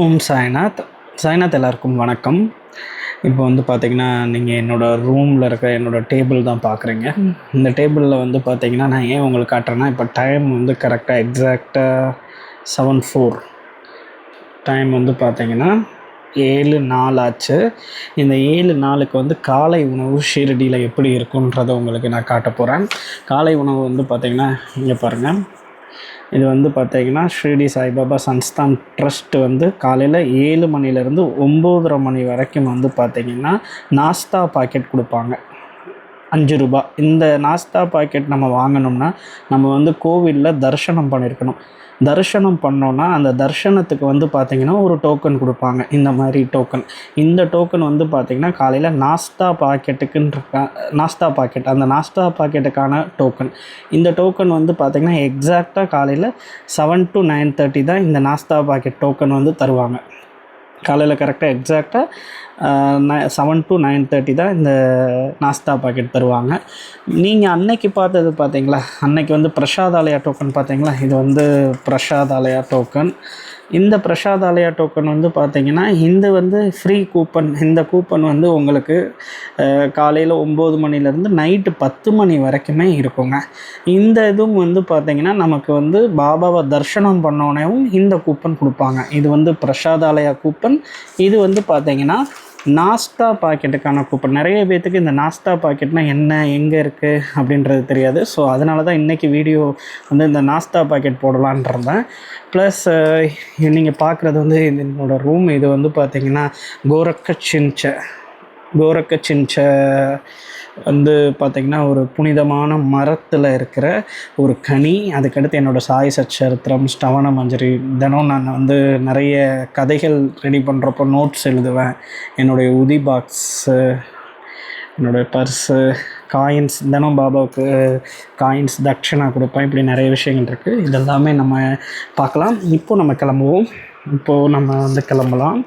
ஓம் சாய்நாத். சாய்நாத் எல்லாருக்கும் வணக்கம். இப்போ வந்து பார்த்தீங்கன்னா, நீங்கள் என்னோடய ரூமில் இருக்கிற என்னோடய டேபிள் தான் பார்க்குறீங்க. இந்த டேபிளில் வந்து பார்த்தீங்கன்னா, நான் ஏன் உங்களுக்கு காட்டுறேன்னா, இப்போ டைம் வந்து கரெக்டாக எக்ஸாக்டாக 7:04 டைம் வந்து பார்த்தீங்கன்னா 7:04 ஆச்சு. இந்த 7:04க்கு வந்து காலை உணவு ஷீரடியில் எப்படி இருக்குன்றதை உங்களுக்கு நான் காட்ட போகிறேன். காலை உணவு வந்து பார்த்தீங்கன்னா, இங்கே பாருங்கள். இது வந்து பார்த்தீங்கன்னா ஷிரடி சாய்பாபா சன்ஸ்தான் ட்ரஸ்ட் வந்து காலையில் 7 மணிலேருந்து 9:30 மணி வரைக்கும் வந்து பார்த்திங்கன்னா நாஸ்தா பாக்கெட் கொடுப்பாங்க. 5 ரூபா. இந்த நாஸ்தா பாக்கெட் நம்ம வாங்கினோம்னா நம்ம வந்து கோவிலில் தரிசனம் பண்ணியிருக்கணும். தரிசனம் பண்ணோன்னா அந்த தரிசனத்துக்கு வந்து பார்த்திங்கன்னா ஒரு டோக்கன் கொடுப்பாங்க. இந்த மாதிரி டோக்கன். இந்த டோக்கன் வந்து பார்த்திங்கன்னா காலையில் நாஸ்தா பாக்கெட்டுக்குன்னு நாஸ்தா பாக்கெட், அந்த நாஸ்தா பாக்கெட்டுக்கான டோக்கன். இந்த டோக்கன் வந்து பார்த்திங்கன்னா எக்ஸாக்டாக காலையில் 7 to 9:30 தான் இந்த நாஸ்தா பாக்கெட் டோக்கன் வந்து தருவாங்க. காலையில் கரெக்டாக எக்ஸாக்டாக 7 to 9:30 தான் இந்த நாஸ்தா பாக்கெட் தருவாங்க. நீங்கள் அன்னைக்கு பார்த்தது பார்த்தீங்களா, அன்னைக்கு வந்து பிரசாதாலயா டோக்கன் பார்த்தீங்களா, இது வந்து பிரசாதாலயா டோக்கன். இந்த பிரசாதாலயா டோக்கன் வந்து பார்த்திங்கன்னா இது வந்து ஃப்ரீ கூப்பன். இந்த கூப்பன் வந்து உங்களுக்கு காலையில் 9 மணிலேருந்து நைட்டு 10 மணி வரைக்குமே இருக்குங்க. இந்த இதுவும் வந்து பார்த்திங்கன்னா நமக்கு வந்து பாபாவை தரிசனம் பண்ணோன்னேவும் இந்த கூப்பன் கொடுப்பாங்க. இது வந்து பிரசாதாலயா கூப்பன். இது வந்து பார்த்திங்கன்னா நாஸ்தா பாக்கெட்டுக்கான கூப்பன். நிறைய பேர்த்துக்கு இந்த நாஸ்தா பாக்கெட்னால் என்ன, எங்கே இருக்குது அப்படின்றது தெரியாது. ஸோ அதனால தான் இன்றைக்கி வீடியோ வந்து இந்த நாஸ்தா பாக்கெட் போடலான்றேன். ப்ளஸ் நீங்கள் பார்க்குறது வந்து என்னோடய ரூம். இது வந்து பார்த்திங்கன்னா கோரக்கச்சின்ச்ச வந்து பார்த்திங்கன்னா ஒரு புனிதமான மரத்தில் இருக்கிற ஒரு கனி. அதுக்கடுத்து என்னோடய சாய் சச்சரித்திரம், ஸ்டவன மஞ்சரி, தினம் நான் வந்து நிறைய கதைகள் ரெடி பண்ணுறப்போ நோட்ஸ் எழுதுவேன். என்னுடைய உதி பாக்ஸு, என்னுடைய பர்ஸு, காயின்ஸ், தினம் பாபாவுக்கு காயின்ஸ் தட்சணா கொடுப்பேன். இப்படி நிறைய விஷயங்கள் இருக்குது. இதெல்லாமே நம்ம பார்க்கலாம். இப்போது நம்ம கிளம்பலாம்.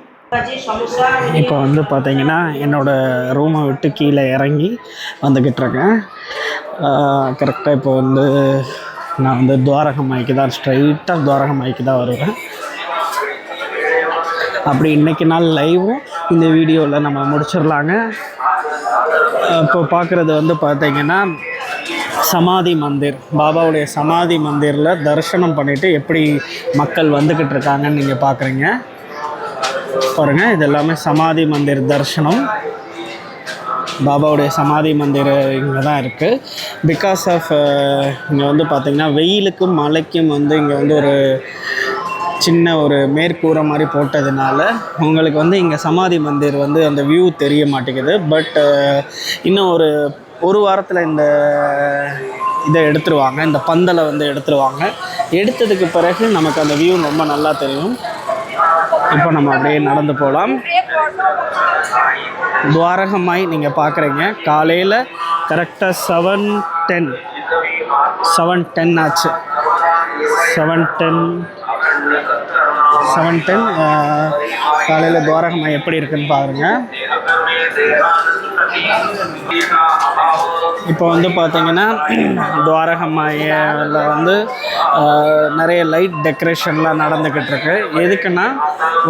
இப்போ வந்து பார்த்திங்கன்னா என்னோடய ரூமை விட்டு கீழே இறங்கி வந்துக்கிட்டுருக்கேன். கரெக்டாக இப்போ வந்து நான் வந்து துவாரகமாய்க்கு தான், ஸ்ட்ரைட்டாக துவாரகமாய்க்கு தான் வருவேன். அப்படி இன்றைக்கி நாள் லைவும் இந்த வீடியோவில் நம்ம முடிச்சிடலாங்க. இப்போ பார்க்குறது வந்து பார்த்திங்கன்னா சமாதி மந்திர், பாபாவுடைய சமாதி மந்திரில் தரிசனம் பண்ணிவிட்டு எப்படி மக்கள் வந்துக்கிட்டு இருக்காங்கன்னு நீங்கள் பார்க்குறீங்க பாருங்கள். இது எல்லாமே சமாதி மந்திர் தரிசனம். பாபாவுடைய சமாதி மந்திர் இங்கே தான் இருக்குது. பிகாஸ் ஆஃப் இங்கே வந்து பார்த்திங்கன்னா வெயிலுக்கும் மழைக்கும் வந்து இங்கே வந்து ஒரு சின்ன ஒரு மேற்கூரை மாதிரி போட்டதுனால உங்களுக்கு வந்து இங்கே சமாதி மந்திர் வந்து அந்த வியூ தெரிய மாட்டேங்குது. பட் இன்னும் ஒரு வாரத்தில் இந்த இதை எடுத்துருவாங்க, இந்த பந்தலை வந்து எடுத்துருவாங்க. எடுத்ததுக்கு பிறகு நமக்கு அந்த வியூ ரொம்ப நல்லா தெரியும். இப்போ நம்ம அப்படியே நடந்து போகலாம். துவாரகமாய் நீங்கள் பார்க்குறீங்க. காலையில் கரெக்டாக 7:10 ஆச்சு. 7:10 காலையில் துவாரகமாய் எப்படி இருக்குன்னு பாருங்கள். இப்போ வந்து பார்த்திங்கன்னா துவாரகமாயில் வந்து நிறைய லைட் டெக்கரேஷன்லாம் நடந்துக்கிட்டு இருக்கு. எதுக்குன்னா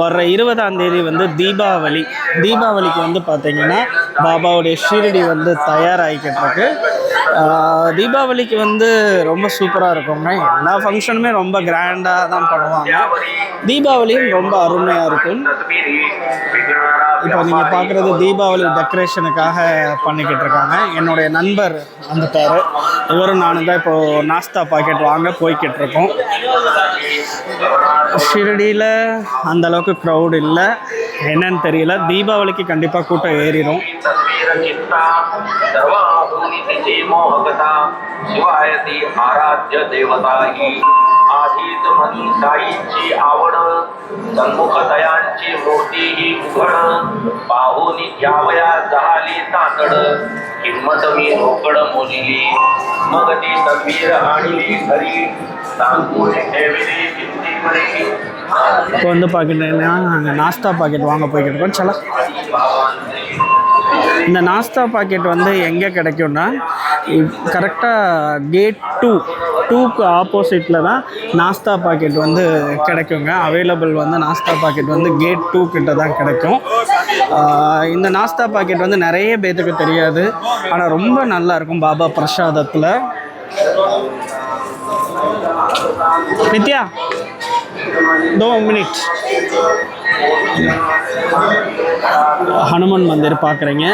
வர்ற 20ஆம் தேதி வந்து தீபாவளிக்கு வந்து பார்த்திங்கன்னா பாபாவுடைய ஷீரடி வந்து தயாராகிக்கிட்டு இருக்கு. தீபாவளிக்கு வந்து ரொம்ப சூப்பராக இருக்குங்க. எல்லா ஃபங்க்ஷனுமே ரொம்ப கிராண்டாக தான் பண்ணுவாங்க. தீபாவளியும் ரொம்ப அருமையாக இருக்கும். இப்போ நீங்கள் பார்க்குறது தீபாவளி டெக்கரேஷனுக்காக பண்ணிக்கிட்டு இருக்காங்க. என்னுடைய நண்பர் வந்துட்டார். இவரும் நானும் தான் இப்போது நாஸ்தா பாக்கெட் வாங்க போய்கிட்டு இருக்கோம். ஷிரடியில் அந்தளவுக்கு க்ரௌட் இல்லை, என்னன்னு தெரியல. தீபாவளிக்கு கண்டிப்பாக கூட்டம் ஏறிடும். शिवायती आराध्य देवता ही आधीच मनी साईची आवड सन्मुखतयांची मूर्ती ही उघड पाहुनी द्यावया झाली तातड किंमत मी रोकड मोजली मग ती तस्वीर आणली घरी सांगून ठेवली भिंतीवरी. இப்போ வந்து பார்க்கிட்டீங்கன்னா நாங்கள் நாஸ்தா பாக்கெட் வாங்க போய்கிட்டு இருக்கோம். சலா இந்த நாஸ்தா பாக்கெட் வந்து எங்கே கிடைக்கும்னா கரெக்டாக கேட் 2க்கு ஆப்போசிட்டில் தான் நாஸ்தா பாக்கெட் வந்து கிடைக்குங்க. அவைலபிள் வந்து நாஸ்தா பாக்கெட் வந்து கேட் 2 கிட்ட தான் கிடைக்கும். இந்த நாஸ்தா பாக்கெட் வந்து நிறைய பேத்துக்கு தெரியாது, ஆனால் ரொம்ப நல்லாயிருக்கும் பாபா பிரசாதத்தில். நித்யா 2 மினிட்ஸ். ஹனுமன் மந்திர் பார்க்குறீங்க.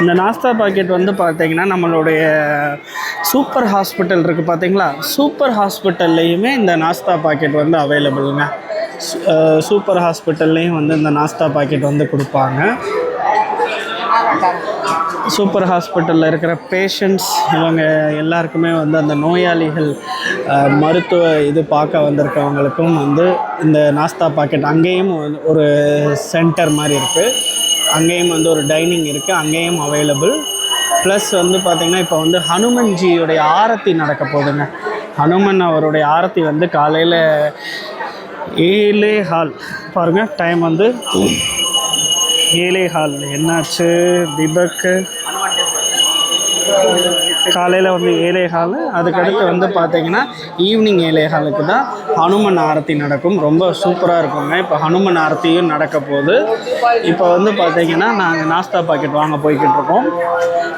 இந்த நாஸ்தா பாக்கெட் வந்து பார்த்தீங்கன்னா நம்மளுடைய சூப்பர் ஹாஸ்பிட்டல் இருக்குது பார்த்தீங்களா, சூப்பர் ஹாஸ்பிட்டல்லையுமே இந்த நாஸ்தா பாக்கெட் வந்து அவைலபிளுங்க. சூப்பர் ஹாஸ்பிட்டல்லையும் வந்து இந்த நாஸ்தா பாக்கெட் வந்து கொடுப்பாங்க. சூப்பர் ஹாஸ்பிட்டலில் இருக்கிற பேஷண்ட்ஸ் இவங்க எல்லாருக்குமே வந்து அந்த நோயாளிகள் மருத்துவ இது பார்க்க வந்திருக்கவங்களுக்கும் வந்து இந்த நாஸ்தா பாக்கெட், அங்கேயும் ஒரு சென்டர் மாதிரி இருக்குது, அங்கேயும் வந்து ஒரு டைனிங் இருக்குது, அங்கேயும் அவைலபிள். ப்ளஸ் வந்து பார்த்திங்கன்னா இப்போ வந்து ஹனுமன்ஜியோடைய ஆரத்தி நடக்க போகுதுங்க. ஹனுமன் அவருடைய ஆரத்தி வந்து காலையில் 7:15 பாருங்கள், டைம் வந்து 7:15. என்னாச்சு தீபக்? காலையில் வந்து 7:15. அதுக்கடுத்து வந்து பார்த்திங்கன்னா ஈவினிங் 7:15க்கு தான் ஹனுமன் ஆரத்தி நடக்கும். ரொம்ப சூப்பராக இருக்குங்க. இப்போ ஹனுமன் ஆரத்தியும் நடக்க போகுது. இப்போ வந்து பார்த்திங்கன்னா நாங்கள் நாஸ்தா பாக்கெட் வாங்க போய்கிட்டு இருக்கோம்.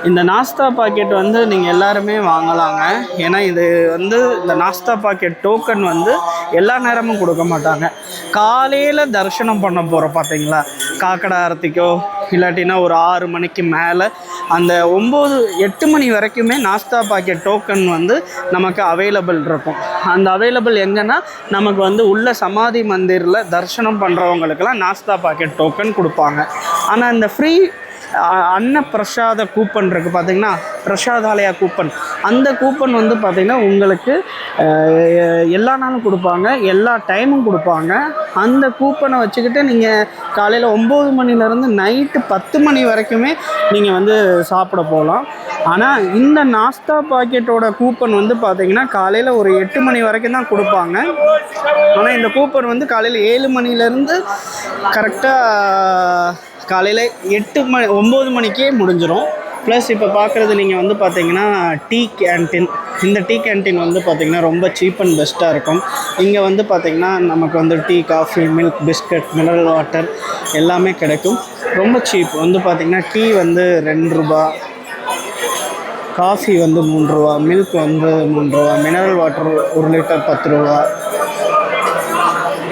இந்த நாஸ்தா பாக்கெட் வந்து நீங்கள் எல்லாருமே வாங்கலாங்க. ஏன்னா இது வந்து இந்த நாஸ்தா பாக்கெட் டோக்கன் வந்து எல்லா நேரமும் கொடுக்க மாட்டாங்க. காலையில் தரிசனம் பண்ண போகிறோம் பார்த்தீங்களா, காக்கடை ஆரத்திக்கோ இல்லாட்டினா ஒரு 6 மணிக்கு மேலே அந்த 8 மணி வரைக்குமே நாஸ்தா பாக்கெட் டோக்கன் வந்து நமக்கு அவைலபிள் இருக்கும். அந்த அவைலபிள் எங்கன்னா நமக்கு வந்து உள்ள சமாதி மந்திரில் தரிசனம் பண்ணுறவங்களுக்கெல்லாம் நாஸ்தா பாக்கெட் டோக்கன் கொடுப்பாங்க. ஆனால் இந்த ஃப்ரீ அன்ன பிரசாத கூப்பன் இருக்குது பார்த்திங்கன்னா, பிரசாதாலயா கூப்பன், அந்த கூப்பன் வந்து பார்த்திங்கன்னா உங்களுக்கு எல்லா நாளும் கொடுப்பாங்க, எல்லா டைமும் கொடுப்பாங்க. அந்த கூப்பனை வச்சுக்கிட்டு நீங்கள் காலையில் 9 மணிலேருந்து நைட்டு 10 மணி வரைக்குமே நீங்கள் வந்து சாப்பிட போகலாம். ஆனால் இந்த நாஸ்தா பாக்கெட்டோட கூப்பன் வந்து பார்த்திங்கன்னா காலையில் ஒரு 8 மணி வரைக்கும் தான் கொடுப்பாங்க. ஆனால் இந்த கூப்பன் வந்து காலையில் 7 மணிலேருந்து கரெக்டாக காலையில் 9 மணிக்கே முடிஞ்சிடும். ப்ளஸ் இப்போ பார்க்குறது நீங்கள் வந்து பார்த்தீங்கன்னா டீ கேன்டீன். இந்த டீ கேன்டீன் வந்து பார்த்திங்கன்னா ரொம்ப சீப் அண்ட் பெஸ்ட்டாக இருக்கும். இங்கே வந்து பார்த்திங்கன்னா நமக்கு வந்து tea, coffee, milk, biscuit, mineral water எல்லாமே கிடைக்கும். ரொம்ப சீப். வந்து பார்த்திங்கன்னா டீ வந்து 2 ரூபா, காஃபி வந்து 3 ரூபா, மில்க் வந்து 3 ரூபா, மினரல் வாட்டர் 1 லிட்டர் 10 ரூபா.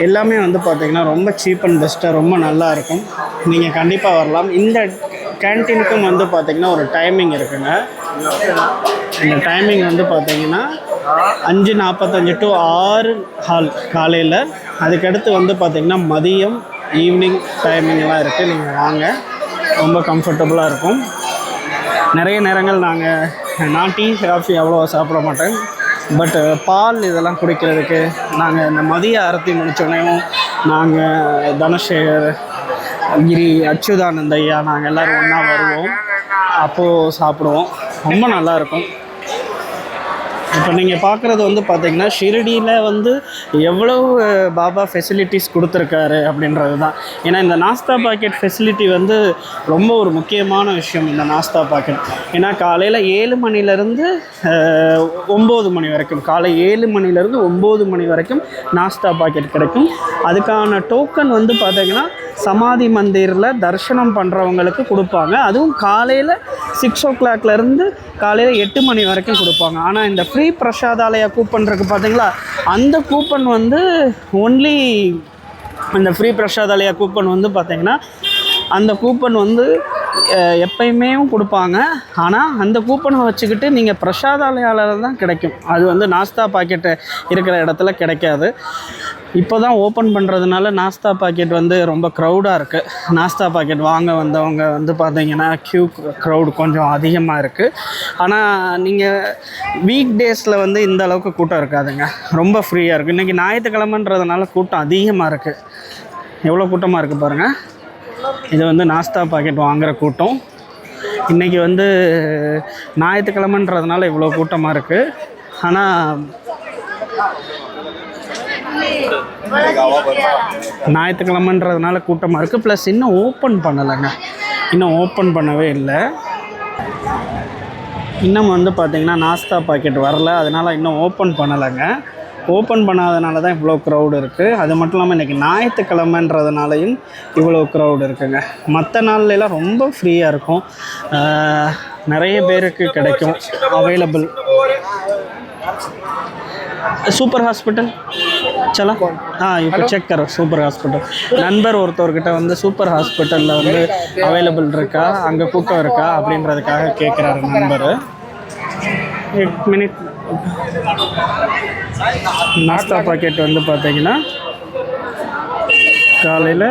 எல்லாமே வந்து பார்த்திங்கன்னா ரொம்ப சீப் அண்ட் பெஸ்ட்டாக ரொம்ப நல்லாயிருக்கும். நீங்கள் கண்டிப்பாக வரலாம். இந்த கேன்டீனுக்கும் வந்து பார்த்திங்கன்னா ஒரு டைமிங் இருக்குங்க. இந்த டைமிங் வந்து பார்த்திங்கன்னா 5:45 to 6 காலையில். அதுக்கடுத்து வந்து பார்த்திங்கன்னா மதியம், ஈவினிங் டைமிங்லாம் இருக்குது. நீங்கள் வாங்க, ரொம்ப கம்ஃபர்டபுளாக இருக்கும். நிறைய நேரங்கள் நான் டீ, காஃபி அவ்வளோவா சாப்பிட மாட்டேன். பட் பால் இதெல்லாம் குடிக்கிறதுக்கு நாங்கள் இந்த மதிய ஆரத்தி முடித்தோடனேயும் நாங்கள் தனசேகர், கிரி, அச்சுதானந்த ஐயா நாங்கள் எல்லோரும் ஒன்றா வருவோம். அப்போது சாப்பிடுவோம். ரொம்ப நல்லாயிருக்கும். இப்போ நீங்கள் பார்க்குறது வந்து பார்த்திங்கன்னா ஷிரடியில் வந்து எவ்வளவு பாபா ஃபெசிலிட்டிஸ் கொடுத்துருக்காரு அப்படின்றது தான். ஏன்னா இந்த நாஸ்தா பாக்கெட் ஃபெசிலிட்டி வந்து ரொம்ப ஒரு முக்கியமான விஷயம். இந்த நாஸ்தா பாக்கெட் ஏன்னா காலையில் 7 மணிலேருந்து 9 மணி வரைக்கும், காலை 7 மணிலேருந்து 9 மணி வரைக்கும் நாஸ்தா பாக்கெட் கிடைக்கும். அதுக்கான டோக்கன் வந்து பார்த்திங்கன்னா சமாதி மந்திரில் தரிசனம் பண்ணுறவங்களுக்கு கொடுப்பாங்க. அதுவும் காலையில் 6 o'clockலேருந்து காலையில் 8 மணி வரைக்கும் கொடுப்பாங்க. ஆனால் இந்த ஃப்ரீ பிரசாதாலயா கூப்பன் இருக்குது பார்த்தீங்களா, அந்த கூப்பன் வந்து ஒன்லி அந்த ஃப்ரீ பிரசாதாலயா கூப்பன் வந்து பார்த்திங்கன்னா அந்த கூப்பன் வந்து எப்பயுமே கொடுப்பாங்க. ஆனால் அந்த கூப்பனை வச்சுக்கிட்டு நீங்கள் பிரசாதாலயாவில் தான் கிடைக்கும். அது வந்து நாஸ்தா பாக்கெட்டு இருக்கிற இடத்துல கிடைக்காது. இப்போ தான் ஓப்பன் பண்ணுறதுனால நாஸ்தா பாக்கெட் வந்து ரொம்ப க்ரௌடாக இருக்குது. நாஸ்தா பாக்கெட் வாங்க வந்தவங்க வந்து பார்த்திங்கன்னா க்ரௌட் கொஞ்சம் அதிகமாக இருக்குது. ஆனால் நீங்கள் வீக் டேஸில் வந்து இந்த அளவுக்கு கூட்டம் இருக்காதுங்க, ரொம்ப ஃப்ரீயாக இருக்குது. இன்றைக்கி ஞாயிற்றுக்கிழமைன்றதுனால கூட்டம் அதிகமாக இருக்குது. எவ்வளோ கூட்டமாக இருக்குது பாருங்கள். இது வந்து நாஸ்தா பாக்கெட் வாங்குகிற கூட்டம். இன்றைக்கி வந்து ஞாயிற்றுக்கிழமைன்றதுனால இவ்வளோ கூட்டமாக இருக்குது. ஆனால் ஞாயிற்றுக்கிழமைன்றதுனால கூட்டமாக இருக்குது. ப்ளஸ் இன்னும் ஓப்பன் பண்ணலைங்க, இன்னும் ஓப்பன் பண்ணவே இல்லை. இன்னும் வந்து பார்த்திங்கன்னா நாஸ்தா பாக்கெட் வரல, அதனால் இன்னும் ஓப்பன் பண்ணலைங்க. ஓப்பன் பண்ணாதனால தான் இவ்வளோ க்ரௌடு இருக்குது. அது மட்டும் இல்லாமல் இன்றைக்கி ஞாயிற்றுக்கிழமைன்றதுனாலையும் இவ்வளோ க்ரௌடு இருக்குங்க. மற்ற நாள்லாம் ரொம்ப ஃப்ரீயாக இருக்கும், நிறைய பேருக்கு கிடைக்கும் அவைலபிள். सुपर हॉस्पिटल चला हाँ இப்போ செக் करो சூப்பர் ஹாஸ்பிட்டல். நண்பர் ஒருத்தவர்கிட்ட வந்து சூப்பர் ஹாஸ்பிட்டலில் வந்து அவைலபிள் இருக்கா, அங்கே கூட்டம் இருக்கா அப்படின்றதுக்காக கேட்குறாரு நண்பர். 1 மினிட். நாஸ்தா பாக்கெட் வந்து பார்த்தீங்கன்னா காலையில்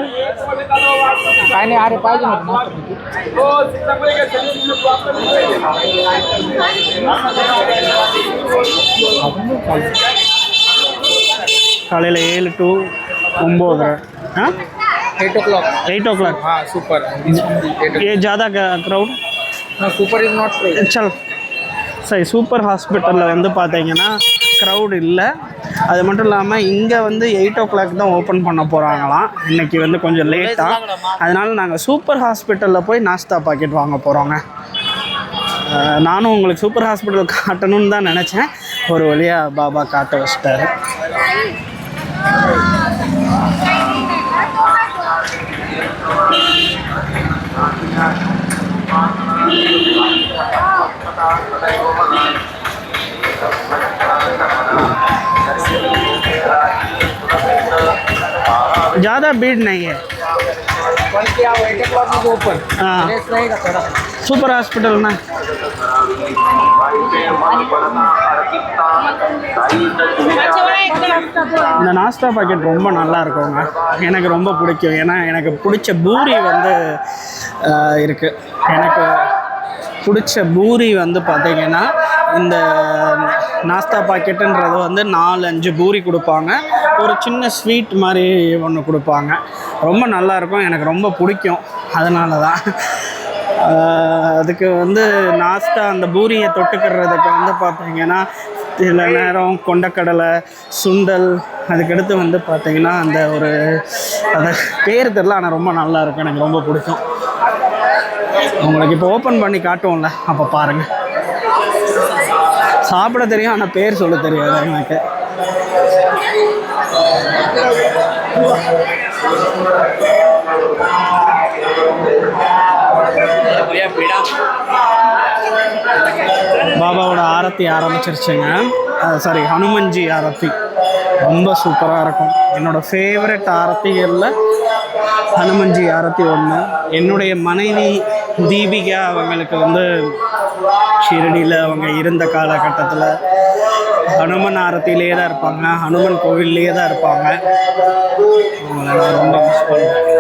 காலையில் 7 to 9 हाँ 8 o'clock हाँ सुपर ये ज़्यादा क्राउड सुपर इज नॉट चल சரி. சூப்பர் ஹாஸ்பிட்டலில் வந்து பார்த்தீங்கன்னா க்ரௌட் இல்லை. அது மட்டும் இல்லாமல் இங்கே வந்து 8 o'clock தான் ஓப்பன் பண்ண போகிறாங்களாம். இன்றைக்கி வந்து கொஞ்சம் லேட்டாக, அதனால் நாங்கள் சூப்பர் ஹாஸ்பிட்டலில் போய் நாஸ்தா பாக்கெட் வாங்க போகிறோங்க. நானும் உங்களுக்கு சூப்பர் ஹாஸ்பிட்டல் காட்டணும்னு தான் நினச்சேன், ஒரு வழியாக பாபா காட்ட வச்சிட்டாரு. ज़्यादा भीड़ नहीं है. हाँ सूपर हॉस्पिटल में இந்த நாஸ்தா பாக்கெட் ரொம்ப நல்லா இருக்குங்க, எனக்கு ரொம்ப பிடிக்கும். ஏன்னா எனக்கு பிடிச்ச பூரி வந்து இருக்குது. எனக்கு பிடிச்ச பூரி வந்து பார்த்திங்கன்னா இந்த நாஸ்தா பாக்கெட்டுன்றது வந்து 4-5 பூரி கொடுப்பாங்க, ஒரு சின்ன ஸ்வீட் மாதிரி ஒன்று கொடுப்பாங்க. ரொம்ப நல்லாயிருக்கும், எனக்கு ரொம்ப பிடிக்கும். அதனால தான் அதுக்கு வந்து நாஸ்தா அந்த பூரியை தொட்டுக்கிறதுக்கு வந்து பார்த்திங்கன்னா சில நேரம் கொண்டக்கடலை, சுண்டல், அதுக்கடுத்து வந்து பார்த்திங்கன்னா அந்த ஒரு அதை பேர் தெரியல, ஆனால் ரொம்ப நல்லாயிருக்கும், எனக்கு ரொம்ப பிடிக்கும். உங்களுக்கு இப்போ ஓப்பன் பண்ணி காட்டுவோம்ல, அப்போ பாருங்கள். சாப்பிட தெரியும், ஆனால் பேர் சொல்ல தெரியாது எனக்கு. பாபாவோட ஆரத்தி ஆரம்பிச்சிருச்சுங்க. சாரி, ஹனுமன்ஜி ஆரத்தி ரொம்ப சூப்பராக இருக்கும். என்னோடய ஃபேவரட் ஆரத்திகளில் ஹனுமன்ஜி ஆரத்தி ஒன்று. என்னுடைய மனைவி தீபிகா அவங்களுக்கு வந்து ஷிரடியில் அவங்க இருந்த காலகட்டத்தில் ஹனுமன் ஆரத்திலே தான் இருப்பாங்க, ஹனுமன் கோவில்லே தான் இருப்பாங்க. அவங்கள நான் ரொம்ப மிஸ் பண்ணுறேன்.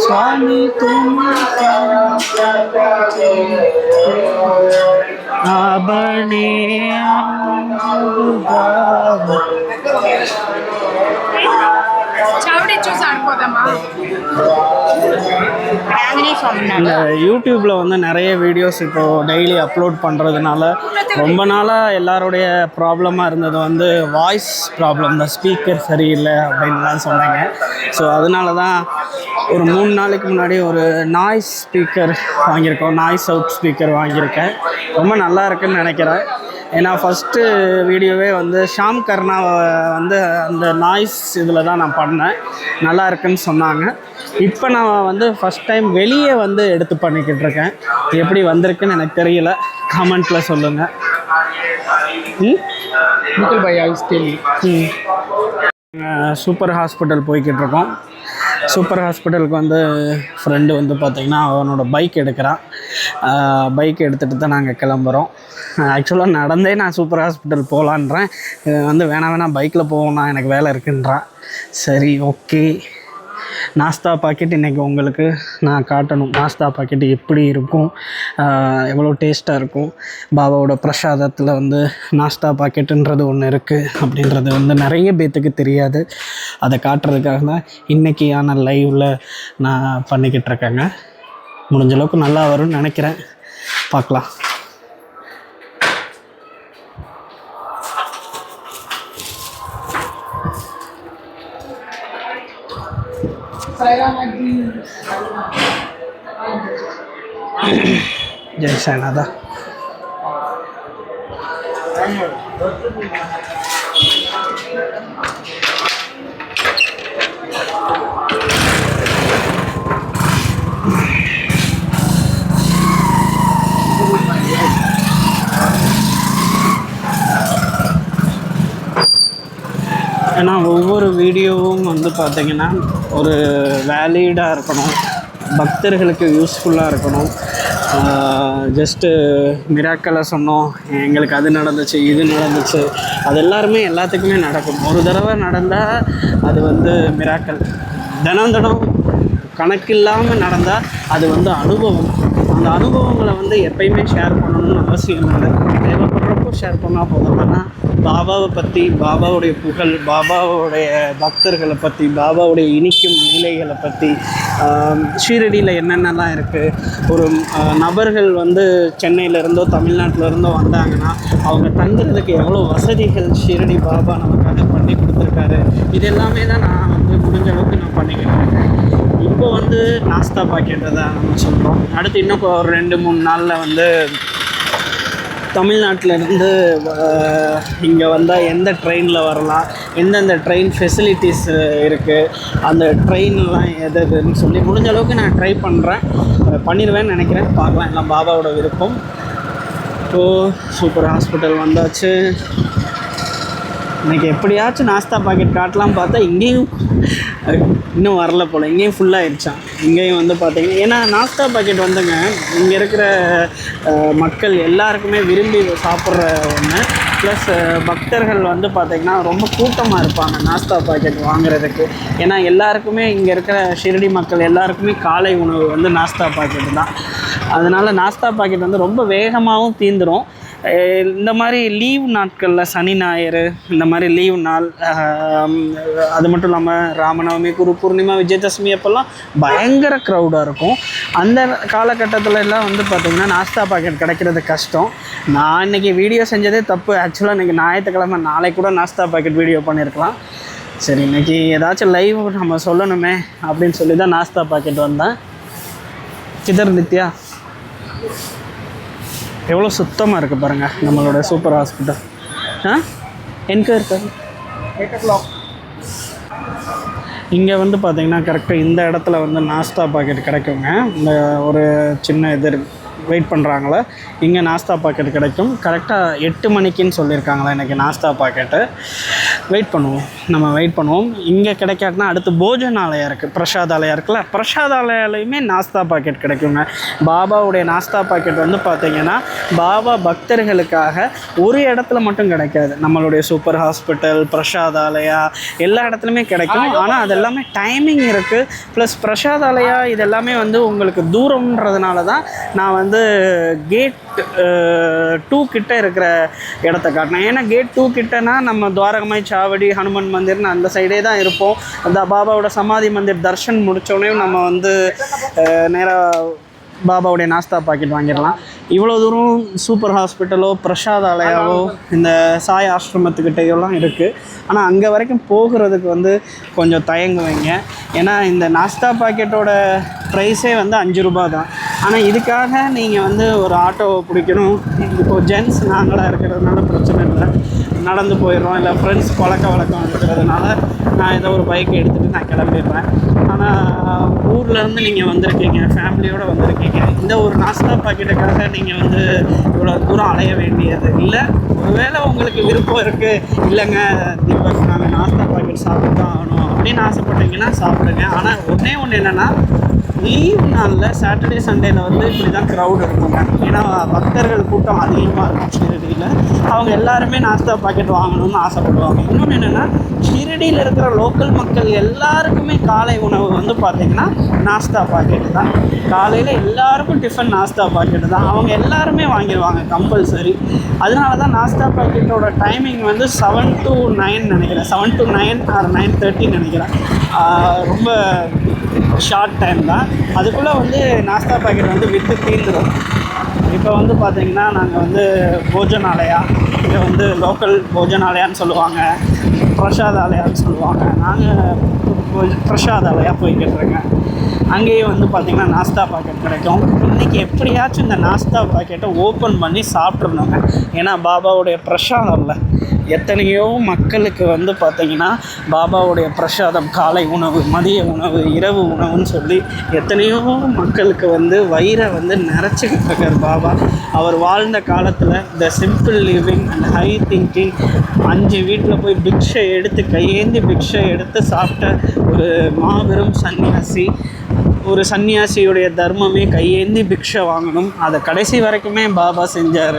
स्वामी तुम बने இந்த யூடியூப்பில் வந்து நிறைய வீடியோஸ் இப்போது டெய்லி அப்லோட் பண்ணுறதுனால ரொம்ப நாளாக எல்லாருடைய ப்ராப்ளமாக இருந்தது வந்து வாய்ஸ் ப்ராப்ளம் தான், ஸ்பீக்கர் சரியில்லை அப்படின்லாம் சொன்னாங்க. ஸோ அதனால தான் ஒரு 3 நாளைக்கு முன்னாடி ஒரு நாய்ஸ் ஸ்பீக்கர் வாங்கியிருக்கோம், நாய்ஸ் அவுட் ஸ்பீக்கர் வாங்கியிருக்கேன். ரொம்ப நல்லா இருக்குன்னு நினைக்கிறேன். ஏன்னா ஃபஸ்ட்டு வீடியோவே வந்து ஷாம் கர்ணாவை வந்து அந்த நாய்ஸ் இதில் தான் நான் பண்ணேன், நல்லா இருக்குன்னு சொன்னாங்க. இப்போ நான் வந்து ஃபஸ்ட் டைம் வெளியே வந்து எடுத்து பண்ணிக்கிட்டு இருக்கேன். எப்படி வந்திருக்குன்னு எனக்கு தெரியல, கமெண்ட்டில் சொல்லுங்கள். நிக்கல் பை ஐஸ் டெல்லி. சூப்பர் ஹாஸ்பிட்டல் போய்கிட்டு இருக்கோம். சூப்பர் ஹாஸ்பிட்டலுக்கு வந்து ஃப்ரெண்டு வந்து பார்த்திங்கன்னா அவனோட பைக் எடுக்கிறான். பைக் எடுத்துகிட்டு தான் நாங்கள் கிளம்புறோம். ஆக்சுவலாக நடந்தே நான் சூப்பர் ஹாஸ்பிட்டல் போகலான்றேன். வந்து வேணாம் பைக்கில் போகணும்னா எனக்கு வேலை இருக்குன்றான். சரி ஓகே. நாஸ்தா பாக்கெட் இன்றைக்கி உங்களுக்கு நான் காட்டணும். நாஸ்தா பாக்கெட் எப்படி இருக்கும், எவ்வளோ டேஸ்ட்டாக இருக்கும். பாபாவோட பிரசாதத்தில் வந்து நாஸ்தா பாக்கெட்டுன்றது ஒன்று இருக்குது அப்படின்றது வந்து நிறைய பேர்த்துக்கு தெரியாது. அதை காட்டுறதுக்காக தான் இன்றைக்கியான லைவில் நான் பண்ணிக்கிட்டு இருக்கேங்க. முடிஞ்ச அளவுக்கு நல்லா வரும்னு நினைக்கிறேன். பார்க்கலாம். ஜெய் சாய்நாதா. ஏன்னா ஒவ்வொரு வீடியோவும் வந்து பார்த்திங்கன்னா ஒரு வேலிடாக இருக்கணும், பக்தர்களுக்கு யூஸ்ஃபுல்லாக இருக்கணும். ஜஸ்ட்டு மிராக்கலை சொன்னோம், எங்களுக்கு அது நடந்துச்சு இது நடந்துச்சு, அது எல்லாத்துக்குமே நடக்கும். ஒரு தடவை நடந்தால் அது வந்து மிராக்கல். தினம் கணக்கில்லாமல் நடந்தால் அது வந்து அனுபவம். அந்த அனுபவங்களை வந்து எப்பயுமே ஷேர் பண்ணணும்னு அவசியம் இல்லை. தேவைப்படுறப்போ ஷேர் பண்ணால் போதும். ஆனால் பாபாவை பற்றி, பாபாவுடைய புகழ், பாபாவுடைய பக்தர்களை பற்றி, பாபாவுடைய இனிக்கும் லீலைகளை பற்றி, ஷீரடியில் என்னென்னலாம் இருக்குது, ஒரு நபர்கள் வந்து சென்னையிலேருந்தோ தமிழ்நாட்டிலேருந்தோ வந்தாங்கன்னா அவங்க தங்குறதுக்கு எவ்வளோ வசதிகள் ஷீரடி பாபா நமக்காக பண்ணி கொடுத்துருக்காரு, இது எல்லாமே தான் நான் வந்து முடிஞ்ச அளவுக்கு நான் பண்ணிக்கிட்டு இருக்கேன். இப்போ வந்து நாஸ்தா பாக்கெட்டை தான் நம்ம சொல்கிறோம். அடுத்து இன்னும் ஒரு 2-3 நாளில் வந்து தமிழ்நாட்டிலேருந்து இங்கே வந்தால் எந்த ட்ரெயினில் வரலாம், எந்தெந்த ட்ரெயின் ஃபெசிலிட்டிஸ் இருக்குது, அந்த ட்ரெயின்லாம் எதுன்னு சொல்லி முடிஞ்ச அளவுக்கு நான் ட்ரை பண்ணிடுவேன்னு நினைக்கிறேன். பார்க்கலாம், எல்லாம் பாபாவோட விருப்பம். இப்போது சூப்பர் ஹாஸ்பிட்டல் வந்தாச்சு. இன்றைக்கி எப்படியாச்சும் நாஸ்தா பாக்கெட் காட்டலாம் பார்த்தா இங்கேயும் இன்னும் வரல போல், இங்கேயும் ஃபுல்லாகிடுச்சான். இங்கேயும் வந்து பார்த்திங்கன்னா ஏன்னா நாஸ்தா பாக்கெட் வந்துங்க இங்கே இருக்கிற மக்கள் எல்லாருக்குமே விரும்பி சாப்பிட்ற ஒன்று. ப்ளஸ் பக்தர்கள் வந்து பார்த்திங்கன்னா ரொம்ப கூட்டமாக இருப்பாங்க நாஸ்தா பாக்கெட் வாங்குறதுக்கு. ஏன்னா எல்லாருக்குமே இங்கே இருக்கிற ஷிரடி மக்கள் எல்லாருக்குமே காலை உணவு வந்து நாஸ்தா பாக்கெட்டு தான். அதனால் நாஸ்தா பாக்கெட் வந்து ரொம்ப வேகமாகவும் தீந்துடும். இந்த மாதிரி லீவ் நாட்களில் சனி ஞாயிறு இந்த மாதிரி லீவ் நாள், அது மட்டும் இல்லாமல் ராமநவமி, குரு பூர்ணிமா, விஜயதசமி அப்போல்லாம் பயங்கர க்ரௌடாக இருக்கும். அந்த காலகட்டத்தில் எல்லாம் வந்து பார்த்திங்கன்னா நாஸ்தா பாக்கெட் கிடைக்கிறது கஷ்டம். நான் இன்றைக்கி வீடியோ செஞ்சதே தப்பு. ஆக்சுவலாக இன்றைக்கி ஞாயிற்றுக்கிழமை, நாளைக்கு கூட நாஸ்தா பாக்கெட் வீடியோ பண்ணியிருக்கலாம். சரி, இன்றைக்கி ஏதாச்சும் லைவ் நம்ம சொல்லணுமே அப்படின்னு சொல்லி தான் நாஸ்தா பாக்கெட் வந்தேன். கிதர் நித்யா, எவ்வளோ சுத்தமாக இருக்குது பாருங்கள் நம்மளோட சூப்பர் ஹாஸ்பிட்டல். எங்கே இருக்காது 8 o'clock. இங்கே வந்து பார்த்திங்கன்னா கரெக்டாக இந்த இடத்துல வந்து நாஸ்தா பாக்கெட் கிடைக்குங்க. இந்த ஒரு சின்ன இது வெயிட் பண்ணுறாங்களே, இங்கே நாஸ்தா பாக்கெட் கிடைக்கும். கரெக்டாக 8 மணிக்குன்னு சொல்லியிருக்காங்களா இன்றைக்கி நாஸ்தா பாக்கெட்டு. வெயிட் பண்ணுவோம். இங்கே கிடைக்காட்டினா அடுத்து போஜனாலயம் இருக்குது, பிரசாதாலயம் இருக்குல்ல, பிரசாதாலயிலையுமே நாஸ்தா பாக்கெட் கிடைக்குங்க. பாபாவுடைய நாஸ்தா பாக்கெட் வந்து பார்த்திங்கன்னா பாபா பக்தர்களுக்காக ஒரு இடத்துல மட்டும் கிடைக்காது. நம்மளுடைய சூப்பர் ஹாஸ்பிட்டல், பிரசாதாலயா எல்லா இடத்துலையுமே கிடைக்கும். ஆனால் அது எல்லாமே டைமிங் இருக்குது. ப்ளஸ் பிரசாதாலயா இது எல்லாமே வந்து உங்களுக்கு தூரம்ன்றதுனால தான் நான் வந்து கேட் 2 கிட்ட இருக்கிற இடத்த காட்டினேன். ஏன்னா கேட் 2 கிட்டனா நம்ம துவாரகமாய் சாவடி, ஹனுமன் மந்திர்னு அந்த சைடே தான் இருப்போம். அந்த பாபாவோட சமாதி மந்திர் தர்ஷன் முடித்தோடனே நம்ம வந்து நேராக பாபாவுடைய நாஸ்தா பாக்கெட் வாங்கிடலாம். இவ்வளோ தூரம் சூப்பர் ஹாஸ்பிட்டலோ பிரசாதாலயாவோ இந்த சாய் ஆசிரமத்துக்கிட்டையெல்லாம் இருக்குது. ஆனால் அங்கே வரைக்கும் போகிறதுக்கு வந்து கொஞ்சம் தயங்குவீங்க. ஏன்னா இந்த நாஸ்தா பாக்கெட்டோட ப்ரைஸே வந்து 5 ரூபா தான். ஆனால் இதுக்காக நீங்கள் வந்து ஒரு ஆட்டோவை பிடிக்கணும். இப்போது ஜென்ஸ் நாங்களாக இருக்கிறதுனால பிரச்சனை இல்லை, நடந்து போயிடுறோம். இல்லை ஃப்ரெண்ட்ஸ் பழக்க வழக்கம் இருக்கிறதுனால நான் ஏதோ ஒரு பைக் எடுத்துகிட்டு நான் கிளம்பிடுறேன். ஆனால் ஊர்லேருந்து நீங்கள் வந்திருக்கீங்க, ஃபேமிலியோடு வந்திருக்கீங்க, இந்த ஒரு நாஸ்தா பாக்கெட்டுக்காக நீங்கள் வந்து இவ்வளோ தூரம் அலைய வேண்டியது இல்லை. ஒருவேளை உங்களுக்கு விருப்பம் இருக்குது, இல்லைங்க தீபக் நாங்கள் நாஸ்தா பாக்கெட் சாப்பிட்டு தான் ஆகணும் அப்படின்னு ஆசைப்பட்டீங்கன்னா சாப்பிடுங்க. ஆனால் ஒன்றே ஒன்று என்னென்னா, லீவ் நாளில் சாட்டர்டே சண்டேயில் வந்து இப்படி தான் க்ரௌட் இருக்குங்க. ஏன்னா பக்தர்கள் கூட்டம் அதிகமாக இருக்கும் ஷிரடியில். அவங்க எல்லாருமே நாஸ்தா பாக்கெட் வாங்கணும்னு ஆசைப்படுவாங்க. இன்னொன்று என்னென்னா, ஷிரடியில் இருக்கிற லோக்கல் மக்கள் எல்லாருக்குமே காலை உணவு வந்து பார்த்திங்கன்னா நாஸ்தா பாக்கெட்டு தான். காலையில் எல்லாருக்கும் டிஃபன் நாஸ்தா பாக்கெட்டு தான். அவங்க எல்லாருமே வாங்கிடுவாங்க கம்பல்சரி. அதனால தான் நாஸ்தா பாக்கெட்டோட டைமிங் வந்து 7 to 9 நினைக்கிறேன். 7 to 9 ஆர் 9:30 நினைக்கிறேன். ரொம்ப ஷார்ட் டைம் தான். அதுக்குள்ளே வந்து நாஸ்தா பாக்கெட் வந்து விற்று தீர்ந்துடும். இப்போ வந்து பார்த்திங்கன்னா நாங்கள் வந்து போஜனாலயா, இங்கே வந்து லோக்கல் போஜனாலயான்னு சொல்லுவாங்க, பிரசாதாலயான்னு சொல்லுவாங்க. நாங்கள் பிரசாதாலயா போய்கிட்டுருங்க. அங்கேயும் வந்து பார்த்திங்கன்னா நாஸ்தா பாக்கெட் கிடைக்கும். இன்றைக்கி எப்படியாச்சும் இந்த நாஸ்தா பாக்கெட்டை ஓப்பன் பண்ணி சாப்பிட்றணுங்க. ஏன்னா பாபாவுடைய பிரசாதம்ல எத்தனையோ மக்களுக்கு வந்து பார்த்திங்கன்னா பாபாவுடைய பிரசாதம், காலை உணவு, மதிய உணவு, இரவு உணவுன்னு சொல்லி எத்தனையோ மக்களுக்கு வந்து வயிறை வந்து நிறச்சிக்கிட்டு இருக்கார் பாபா. அவர் வாழ்ந்த காலத்தில் the simple living and high thinking, 5 வீட்டில் போய் பிக்ஷை எடுத்து கையேந்தி பிக்ஷை எடுத்து சாப்பிட்ட ஒரு மாபெரும் சன்னியாசி. ஒரு சன்னியாசியுடைய தர்மமே கையேந்தி பிக்ஷை வாங்கணும். அதை கடைசி வரைக்குமே பாபா செஞ்சார்.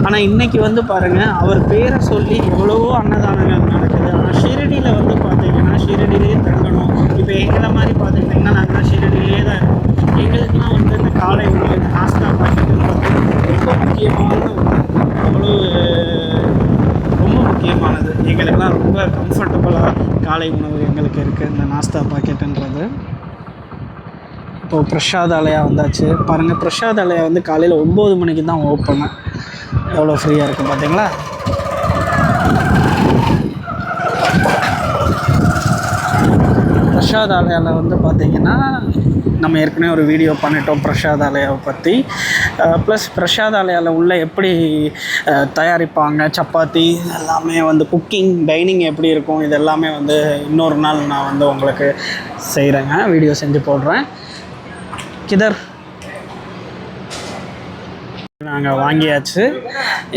ஆனால் இன்றைக்கி வந்து பாருங்கள், அவர் பேரை சொல்லி எவ்வளவோ அன்னதானங்கள் நடக்குது. ஆனால் ஷிரடியில் வந்து பார்த்திங்கன்னா ஷிரடியிலே தங்கணும். இப்போ எங்களை மாதிரி பார்த்துக்கிட்டிங்கன்னா நாங்கள் ஷிரடியிலே தான் இருக்கோம். எங்களுக்கெல்லாம் வந்து இந்த காலை உணவு நாஸ்தா பாக்கெட்டுன்றது ரொம்ப முக்கியமான ரொம்ப முக்கியமானது. எங்களுக்கெல்லாம் ரொம்ப கம்ஃபர்டபுளாக காலை உணவு எங்களுக்கு இருக்குது இந்த நாஸ்தா பாக்கெட்டுன்றது. இப்போது பிரசாதாலயா வந்தாச்சு பாருங்கள். பிரசாதாலயா வந்து காலையில் 9 மணிக்கு தான் ஓப்பனு. எவ்வளோ ஃப்ரீயாக இருக்குது பார்த்தீங்களா? பிரசாதாலயாவில் வந்து பார்த்திங்கன்னா நம்ம ஏற்கனவே ஒரு வீடியோ பண்ணிட்டோம் பிரசாதாலயாவை பற்றி. ப்ளஸ் பிரசாதாலயாவில் உள்ள எப்படி தயாரிப்பாங்க, சப்பாத்தி எல்லாமே வந்து குக்கிங் டைனிங் எப்படி இருக்கும், இது எல்லாமே வந்து இன்னொரு நாள் நான் வந்து உங்களுக்கு செய்கிறேங்க, வீடியோ செஞ்சு போடுறேன். கிதர் நாங்கள் வாங்கியாச்சு.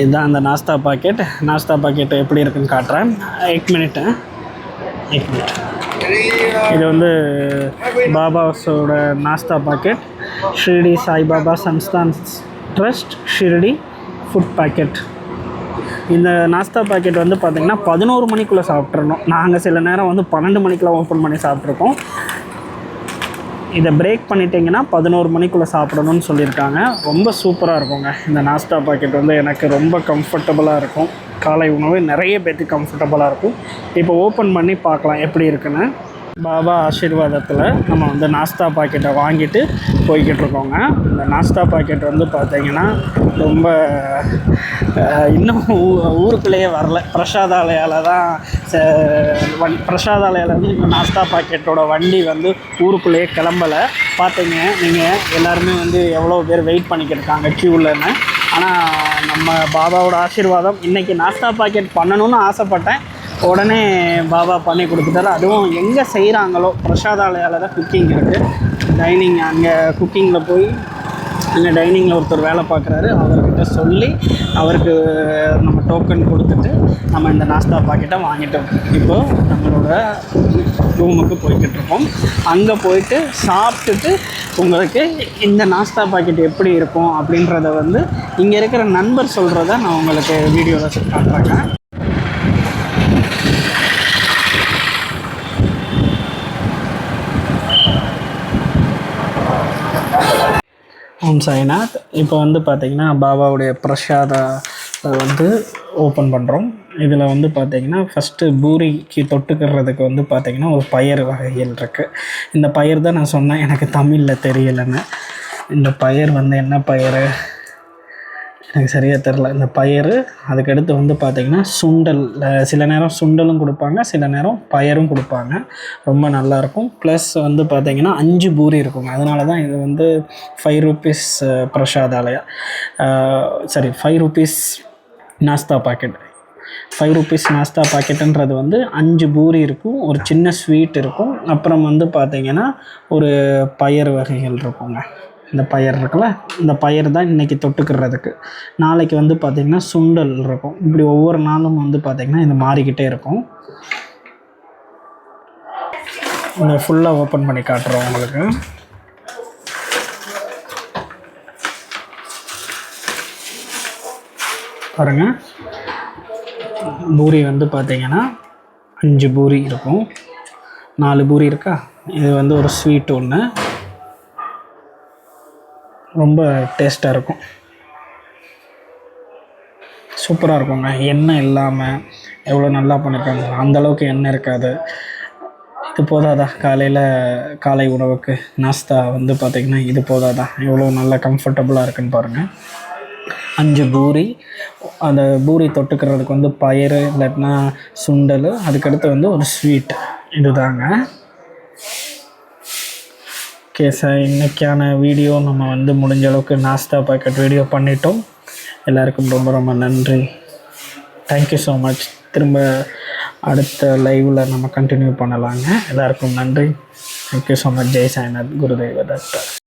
இதுதான் அந்த நாஸ்தா பாக்கெட். நாஸ்தா பாக்கெட் எப்படி இருக்குன்னு காட்டுறேன். 1 மினிட். இது வந்து பாபாஸோட நாஸ்தா packet. Shirdi Saibaba Sansthan trust Shirdi food packet. இந்த நாஸ்தா பாக்கெட் வந்து பார்த்திங்கன்னா 11 மணிக்குள்ளே சாப்பிட்றணும். நாங்கள் சில நேரம் வந்து 12 மணிக்கெலாம் ஓப்பன் பண்ணி சாப்பிட்ருக்கோம். இதை பிரேக் பண்ணிட்டீங்கன்னா 11 மணிக்குள்ளே சாப்பிடணும்னு சொல்லியிருக்காங்க. ரொம்ப சூப்பராக இருக்குங்க இந்த நாஸ்தா பாக்கெட். வந்து எனக்கு ரொம்ப கம்ஃபர்டபுளாக இருக்கும். காலை உணவு நிறைய பேருக்கு கம்ஃபர்டபுளாக இருக்கும். இப்போ ஓப்பன் பண்ணி பார்க்கலாம் எப்படி இருக்குன்னு. பாபா ஆசீர்வாதத்தில் நம்ம வந்து நாஸ்தா பாக்கெட்டை வாங்கிட்டு போய்கிட்டு இருக்கோங்க. இந்த நாஸ்தா பாக்கெட் வந்து பார்த்திங்கன்னா ரொம்ப இன்னும் ஊருக்குள்ளேயே வரல. பிரசாதாலயாவில் தான் பிரசாதாலயாவில் வந்து இந்த நாஸ்தா பாக்கெட்டோட வண்டி வந்து ஊருக்குள்ளேயே கிளம்பலை. பார்த்தீங்க நீங்கள் எல்லாருமே வந்து எவ்வளோ பேர் வெயிட் பண்ணிக்கிட்டு இருக்காங்க க்யூவில்னு. ஆனால் நம்ம பாபாவோட ஆசீர்வாதம், இன்றைக்கி நாஸ்தா பாக்கெட் பண்ணணும்னு ஆசைப்பட்டேன், உடனே பாபா பண்ணி கொடுத்துட்டாரு. அதுவும் எங்கே செய்கிறாங்களோ பிரசாதாலயாவில் தான் குக்கிங் இருக்குது. டைனிங் அங்கே குக்கிங்கில் போய் அங்கே டைனிங்கில் ஒருத்தர் வேலை பார்க்குறாரு. அவர்கிட்ட சொல்லி அவருக்கு நம்ம டோக்கன் கொடுத்துட்டு நம்ம இந்த நாஸ்தா பாக்கெட்டை வாங்கிட்டோம். இப்போது நம்மளோட ரூமுக்கு போய்கிட்ருக்கோம். அங்கே போயிட்டு சாப்பிட்டுட்டு உங்களுக்கு இந்த நாஸ்தா பாக்கெட் எப்படி இருக்கும் அப்படின்றத வந்து இங்கே இருக்கிற நண்பர் சொல்கிறத நான் உங்களுக்கு வீடியோவில் காட்டுறேங்க. ஓம் சாய்நாத். இப்போ வந்து பார்த்திங்கன்னா பாபாவுடைய பிரசாத வந்து ஓப்பன் பண்ணுறோம். இதில் வந்து பார்த்திங்கன்னா ஃபஸ்ட்டு பூரிக்கு தொட்டுக்கிறதுக்கு வந்து பார்த்திங்கன்னா ஒரு பயறு வகைகள் இருக்குது. இந்த பயிர் தான் நான் சொன்னேன் எனக்கு தமிழில் தெரியலைன்னு. இந்த பயிர் வந்து என்ன பயிர் எனக்கு சரியாக தெரில. இந்த பயிர் அதுக்கடுத்து வந்து பார்த்திங்கன்னா சுண்டல். சில நேரம் சுண்டலும் கொடுப்பாங்க, சில நேரம் பயரும் கொடுப்பாங்க. ரொம்ப நல்லாயிருக்கும். ப்ளஸ் வந்து பார்த்திங்கன்னா 5 பூரி இருக்குங்க. அதனால தான் இது வந்து 5 rupees பிரசாதாலயா. சரி, 5 rupees நாஸ்தா பாக்கெட். 5 rupees நாஸ்தா பாக்கெட்டுன்றது வந்து 5 பூரி இருக்கும், ஒரு சின்ன ஸ்வீட் இருக்கும், அப்புறம் வந்து பார்த்திங்கன்னா ஒரு பயறு வகைகள் இருக்குங்க. இந்த பயிர் இருக்குல்ல, இந்த பயிர் தான் இன்றைக்கி தொட்டுக்கிறதுக்கு. நாளைக்கு வந்து பார்த்திங்கன்னா சுண்டல் இருக்கும். இப்படி ஒவ்வொரு நாளும் வந்து பார்த்திங்கன்னா இது மாறிக்கிட்டே இருக்கும். இந்த ஃபுல்லாக ஓப்பன் பண்ணி காட்டுறோம் உங்களுக்கு. பாருங்கள், பூரி வந்து பார்த்திங்கன்னா 5 பூரி இருக்கும், 4 பூரி இருக்கா. இது வந்து ஒரு ஸ்வீட் ஒன்று, ரொம்ப டேஸ்ட்டாக இருக்கும், சூப்பராக இருக்குங்க. எண்ணெய் இல்லாமல் எவ்வளோ நல்லா பண்ணியிருக்காங்க, அந்தளவுக்கு எண்ணெய் இருக்காது. இது போதாதா காலை உணவுக்கு நாஸ்தா வந்து பார்த்திங்கன்னா இது போதாதா, எவ்வளோ நல்லா கம்ஃபர்டபுளாக இருக்குன்னு பாருங்கள். 5 பூரி, அந்த பூரி தொட்டுக்கிறதுக்கு வந்து பயிறு இல்லாட்டினா சுண்டல், அதுக்கடுத்து வந்து ஒரு ஸ்வீட், இதுதாங்க. ஓகே சார், இன்றைக்கான வீடியோ நம்ம வந்து முடிஞ்ச அளவுக்கு நாஸ்தா பாக்கெட் வீடியோ பண்ணிட்டோம். எல்லாருக்கும் ரொம்ப ரொம்ப நன்றி. Thank you so much. திரும்ப அடுத்த லைவில் நம்ம கண்டினியூ பண்ணலாங்க. எல்லாருக்கும் நன்றி. Thank you so much. ஜெய் சாய்நாத். குருதேவ தத்தா.